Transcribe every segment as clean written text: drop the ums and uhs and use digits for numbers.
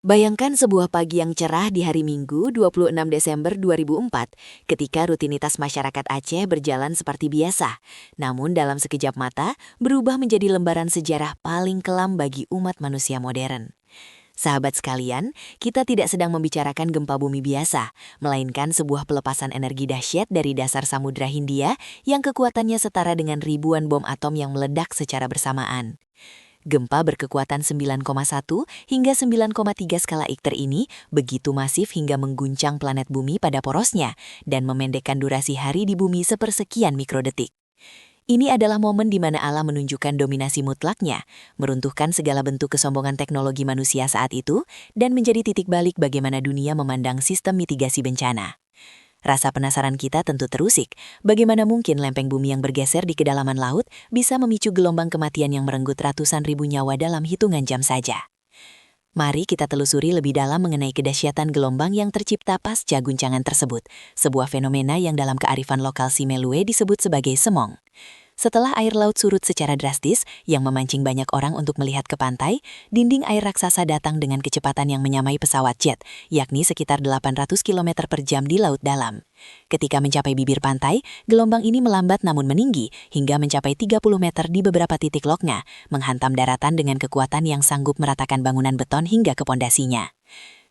Bayangkan sebuah pagi yang cerah di hari Minggu 26 Desember 2004 ketika rutinitas masyarakat Aceh berjalan seperti biasa. Namun dalam sekejap mata berubah menjadi lembaran sejarah paling kelam bagi umat manusia modern. Sahabat sekalian, kita tidak sedang membicarakan gempa bumi biasa, melainkan sebuah pelepasan energi dahsyat dari dasar Samudra Hindia yang kekuatannya setara dengan ribuan bom atom yang meledak secara bersamaan. Gempa berkekuatan 9,1 hingga 9,3 skala Richter ini begitu masif hingga mengguncang planet bumi pada porosnya dan memendekkan durasi hari di bumi sepersekian mikrodetik. Ini adalah momen di mana Allah menunjukkan dominasi mutlaknya, meruntuhkan segala bentuk kesombongan teknologi manusia saat itu, dan menjadi titik balik bagaimana dunia memandang sistem mitigasi bencana. Rasa penasaran kita tentu terusik, bagaimana mungkin lempeng bumi yang bergeser di kedalaman laut bisa memicu gelombang kematian yang merenggut ratusan ribu nyawa dalam hitungan jam saja. Mari kita telusuri lebih dalam mengenai kedahsyatan gelombang yang tercipta pasca guncangan tersebut, sebuah fenomena yang dalam kearifan lokal Simelue disebut sebagai semong. Setelah air laut surut secara drastis yang memancing banyak orang untuk melihat ke pantai, dinding air raksasa datang dengan kecepatan yang menyamai pesawat jet, yakni sekitar 800 km per jam di laut dalam. Ketika mencapai bibir pantai, gelombang ini melambat namun meninggi hingga mencapai 30 meter di beberapa titik loknya, menghantam daratan dengan kekuatan yang sanggup meratakan bangunan beton hingga ke pondasinya.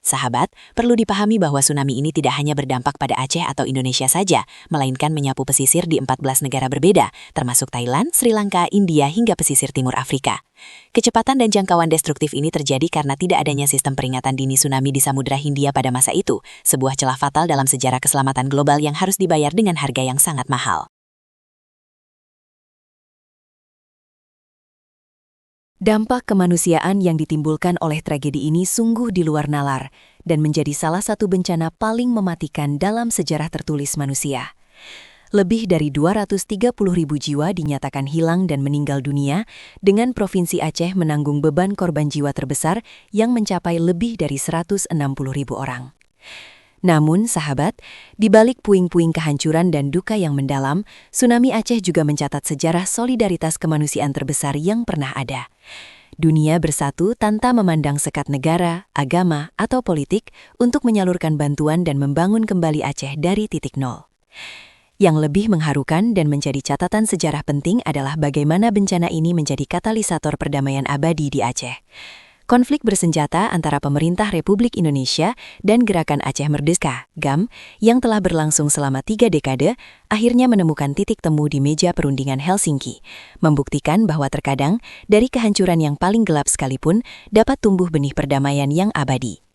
Sahabat, perlu dipahami bahwa tsunami ini tidak hanya berdampak pada Aceh atau Indonesia saja, melainkan menyapu pesisir di 14 negara berbeda, termasuk Thailand, Sri Lanka, India, hingga pesisir timur Afrika. Kecepatan dan jangkauan destruktif ini terjadi karena tidak adanya sistem peringatan dini tsunami di Samudra Hindia pada masa itu, sebuah celah fatal dalam sejarah keselamatan global yang harus dibayar dengan harga yang sangat mahal. Dampak kemanusiaan yang ditimbulkan oleh tragedi ini sungguh di luar nalar dan menjadi salah satu bencana paling mematikan dalam sejarah tertulis manusia. Lebih dari 230.000 jiwa dinyatakan hilang dan meninggal dunia, dengan Provinsi Aceh menanggung beban korban jiwa terbesar yang mencapai lebih dari 160.000 orang. Namun, sahabat, di balik puing-puing kehancuran dan duka yang mendalam, tsunami Aceh juga mencatat sejarah solidaritas kemanusiaan terbesar yang pernah ada. Dunia bersatu tanpa memandang sekat negara, agama, atau politik untuk menyalurkan bantuan dan membangun kembali Aceh dari titik nol. Yang lebih mengharukan dan menjadi catatan sejarah penting adalah bagaimana bencana ini menjadi katalisator perdamaian abadi di Aceh. Konflik bersenjata antara pemerintah Republik Indonesia dan Gerakan Aceh Merdeka, GAM, yang telah berlangsung selama 3 dekade, akhirnya menemukan titik temu di meja perundingan Helsinki, membuktikan bahwa terkadang dari kehancuran yang paling gelap sekalipun dapat tumbuh benih perdamaian yang abadi.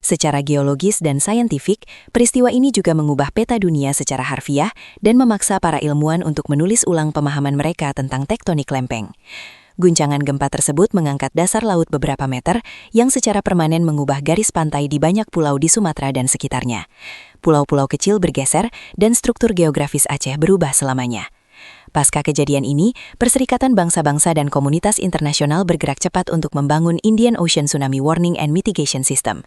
Secara geologis dan saintifik, peristiwa ini juga mengubah peta dunia secara harfiah dan memaksa para ilmuwan untuk menulis ulang pemahaman mereka tentang tektonik lempeng. Guncangan gempa tersebut mengangkat dasar laut beberapa meter yang secara permanen mengubah garis pantai di banyak pulau di Sumatera dan sekitarnya. Pulau-pulau kecil bergeser dan struktur geografis Aceh berubah selamanya. Pasca kejadian ini, Perserikatan Bangsa-Bangsa dan komunitas internasional bergerak cepat untuk membangun Indian Ocean Tsunami Warning and Mitigation System.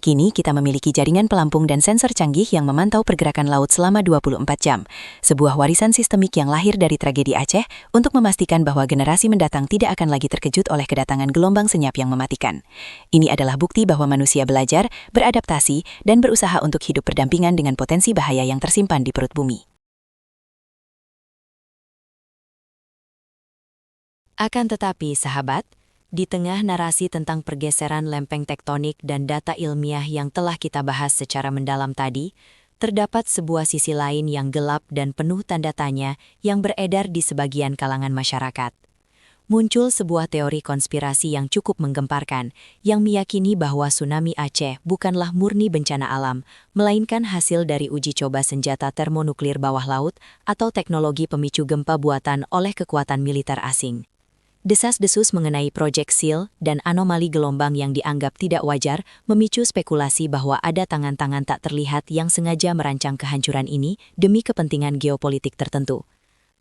Kini kita memiliki jaringan pelampung dan sensor canggih yang memantau pergerakan laut selama 24 jam. Sebuah warisan sistemik yang lahir dari tragedi Aceh untuk memastikan bahwa generasi mendatang tidak akan lagi terkejut oleh kedatangan gelombang senyap yang mematikan. Ini adalah bukti bahwa manusia belajar, beradaptasi, dan berusaha untuk hidup berdampingan dengan potensi bahaya yang tersimpan di perut bumi. Akan tetapi, sahabat, di tengah narasi tentang pergeseran lempeng tektonik dan data ilmiah yang telah kita bahas secara mendalam tadi, terdapat sebuah sisi lain yang gelap dan penuh tanda tanya yang beredar di sebagian kalangan masyarakat. Muncul sebuah teori konspirasi yang cukup menggemparkan, yang meyakini bahwa tsunami Aceh bukanlah murni bencana alam, melainkan hasil dari uji coba senjata termonuklir bawah laut atau teknologi pemicu gempa buatan oleh kekuatan militer asing. Desas-desus mengenai Project Seal dan anomali gelombang yang dianggap tidak wajar memicu spekulasi bahwa ada tangan-tangan tak terlihat yang sengaja merancang kehancuran ini demi kepentingan geopolitik tertentu.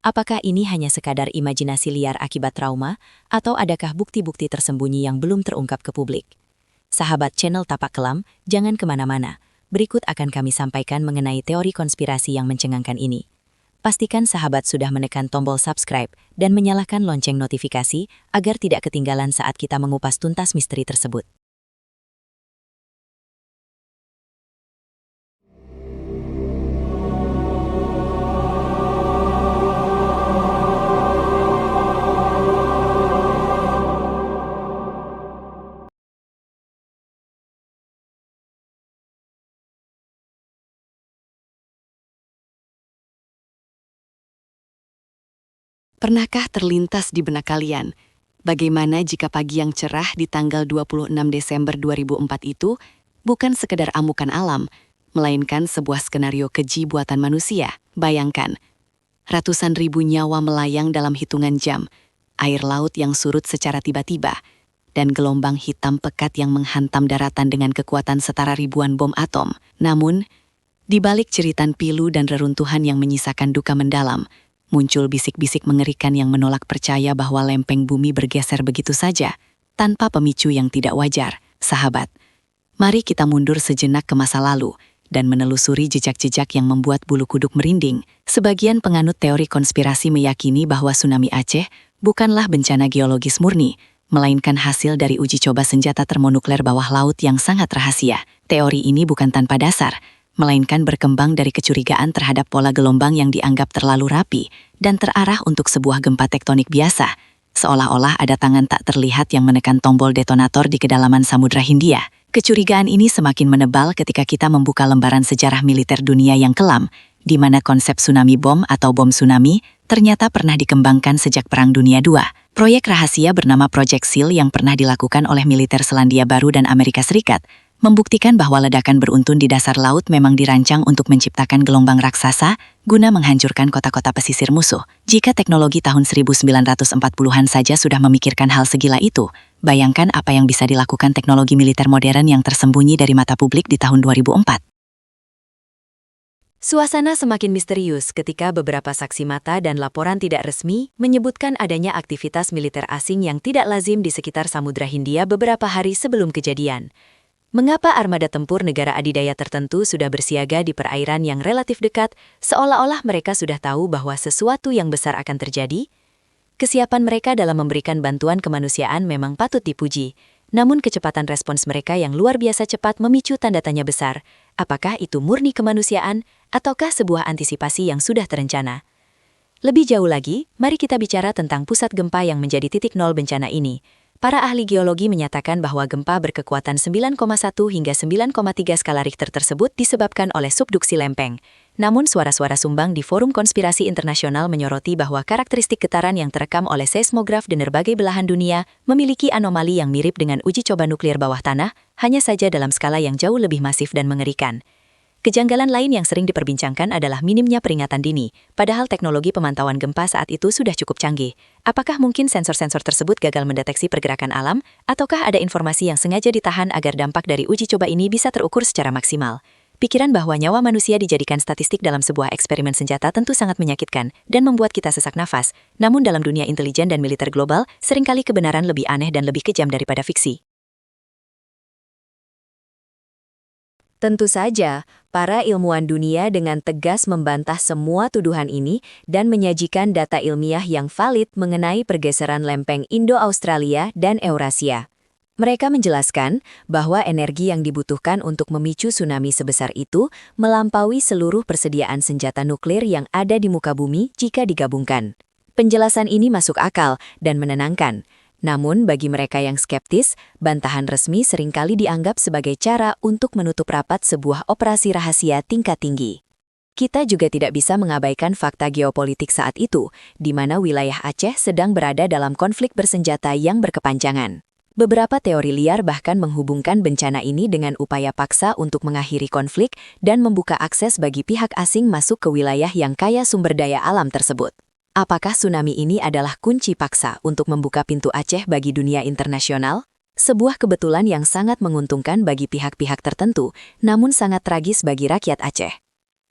Apakah ini hanya sekadar imajinasi liar akibat trauma, atau adakah bukti-bukti tersembunyi yang belum terungkap ke publik? Sahabat channel Tapak Kelam, jangan kemana-mana. Berikut akan kami sampaikan mengenai teori konspirasi yang mencengangkan ini. Pastikan sahabat sudah menekan tombol subscribe dan menyalakan lonceng notifikasi agar tidak ketinggalan saat kita mengupas tuntas misteri tersebut. Pernahkah terlintas di benak kalian, bagaimana jika pagi yang cerah di tanggal 26 Desember 2004 itu bukan sekedar amukan alam, melainkan sebuah skenario keji buatan manusia? Bayangkan, ratusan ribu nyawa melayang dalam hitungan jam, air laut yang surut secara tiba-tiba, dan gelombang hitam pekat yang menghantam daratan dengan kekuatan setara ribuan bom atom. Namun, di balik jeritan pilu dan reruntuhan yang menyisakan duka mendalam, muncul bisik-bisik mengerikan yang menolak percaya bahwa lempeng bumi bergeser begitu saja, tanpa pemicu yang tidak wajar. Sahabat, mari kita mundur sejenak ke masa lalu dan menelusuri jejak-jejak yang membuat bulu kuduk merinding. Sebagian penganut teori konspirasi meyakini bahwa tsunami Aceh bukanlah bencana geologis murni, melainkan hasil dari uji coba senjata termonuklir bawah laut yang sangat rahasia. Teori ini bukan tanpa dasar, melainkan berkembang dari kecurigaan terhadap pola gelombang yang dianggap terlalu rapi dan terarah untuk sebuah gempa tektonik biasa, seolah-olah ada tangan tak terlihat yang menekan tombol detonator di kedalaman Samudra Hindia. Kecurigaan ini semakin menebal ketika kita membuka lembaran sejarah militer dunia yang kelam, di mana konsep tsunami bom atau bom tsunami ternyata pernah dikembangkan sejak Perang Dunia II. Proyek rahasia bernama Project Seal yang pernah dilakukan oleh militer Selandia Baru dan Amerika Serikat membuktikan bahwa ledakan beruntun di dasar laut memang dirancang untuk menciptakan gelombang raksasa guna menghancurkan kota-kota pesisir musuh. Jika teknologi tahun 1940-an saja sudah memikirkan hal segila itu, bayangkan apa yang bisa dilakukan teknologi militer modern yang tersembunyi dari mata publik di tahun 2004. Suasana semakin misterius ketika beberapa saksi mata dan laporan tidak resmi menyebutkan adanya aktivitas militer asing yang tidak lazim di sekitar Samudra Hindia beberapa hari sebelum kejadian. Mengapa armada tempur negara adidaya tertentu sudah bersiaga di perairan yang relatif dekat, seolah-olah mereka sudah tahu bahwa sesuatu yang besar akan terjadi? Kesiapan mereka dalam memberikan bantuan kemanusiaan memang patut dipuji, namun kecepatan respons mereka yang luar biasa cepat memicu tanda tanya besar. Apakah itu murni kemanusiaan, ataukah sebuah antisipasi yang sudah terencana? Lebih jauh lagi, mari kita bicara tentang pusat gempa yang menjadi titik nol bencana ini. Para ahli geologi menyatakan bahwa gempa berkekuatan 9,1 hingga 9,3 skala Richter tersebut disebabkan oleh subduksi lempeng. Namun suara-suara sumbang di forum konspirasi internasional menyoroti bahwa karakteristik getaran yang terekam oleh seismograf di berbagai belahan dunia memiliki anomali yang mirip dengan uji coba nuklir bawah tanah, hanya saja dalam skala yang jauh lebih masif dan mengerikan. Kejanggalan lain yang sering diperbincangkan adalah minimnya peringatan dini, padahal teknologi pemantauan gempa saat itu sudah cukup canggih. Apakah mungkin sensor-sensor tersebut gagal mendeteksi pergerakan alam, ataukah ada informasi yang sengaja ditahan agar dampak dari uji coba ini bisa terukur secara maksimal? Pikiran bahwa nyawa manusia dijadikan statistik dalam sebuah eksperimen senjata tentu sangat menyakitkan dan membuat kita sesak nafas. Namun dalam dunia intelijen dan militer global, seringkali kebenaran lebih aneh dan lebih kejam daripada fiksi. Tentu saja, para ilmuwan dunia dengan tegas membantah semua tuduhan ini dan menyajikan data ilmiah yang valid mengenai pergeseran lempeng Indo-Australia dan Eurasia. Mereka menjelaskan bahwa energi yang dibutuhkan untuk memicu tsunami sebesar itu melampaui seluruh persediaan senjata nuklir yang ada di muka bumi jika digabungkan. Penjelasan ini masuk akal dan menenangkan. Namun bagi mereka yang skeptis, bantahan resmi seringkali dianggap sebagai cara untuk menutup rapat sebuah operasi rahasia tingkat tinggi. Kita juga tidak bisa mengabaikan fakta geopolitik saat itu, di mana wilayah Aceh sedang berada dalam konflik bersenjata yang berkepanjangan. Beberapa teori liar bahkan menghubungkan bencana ini dengan upaya paksa untuk mengakhiri konflik dan membuka akses bagi pihak asing masuk ke wilayah yang kaya sumber daya alam tersebut. Apakah tsunami ini adalah kunci paksa untuk membuka pintu Aceh bagi dunia internasional? Sebuah kebetulan yang sangat menguntungkan bagi pihak-pihak tertentu, namun sangat tragis bagi rakyat Aceh.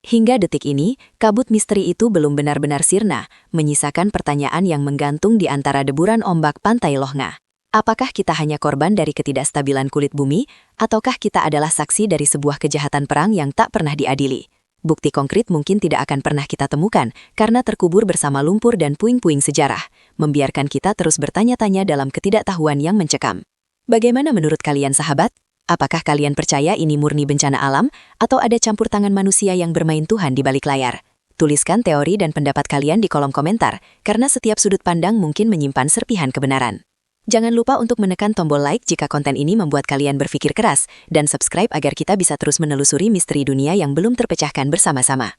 Hingga detik ini, kabut misteri itu belum benar-benar sirna, menyisakan pertanyaan yang menggantung di antara deburan ombak pantai Lohnga. Apakah kita hanya korban dari ketidakstabilan kulit bumi, ataukah kita adalah saksi dari sebuah kejahatan perang yang tak pernah diadili? Bukti konkret mungkin tidak akan pernah kita temukan karena terkubur bersama lumpur dan puing-puing sejarah, membiarkan kita terus bertanya-tanya dalam ketidaktahuan yang mencekam. Bagaimana menurut kalian sahabat? Apakah kalian percaya ini murni bencana alam atau ada campur tangan manusia yang bermain Tuhan di balik layar? Tuliskan teori dan pendapat kalian di kolom komentar, karena setiap sudut pandang mungkin menyimpan serpihan kebenaran. Jangan lupa untuk menekan tombol like jika konten ini membuat kalian berpikir keras, dan subscribe agar kita bisa terus menelusuri misteri dunia yang belum terpecahkan bersama-sama.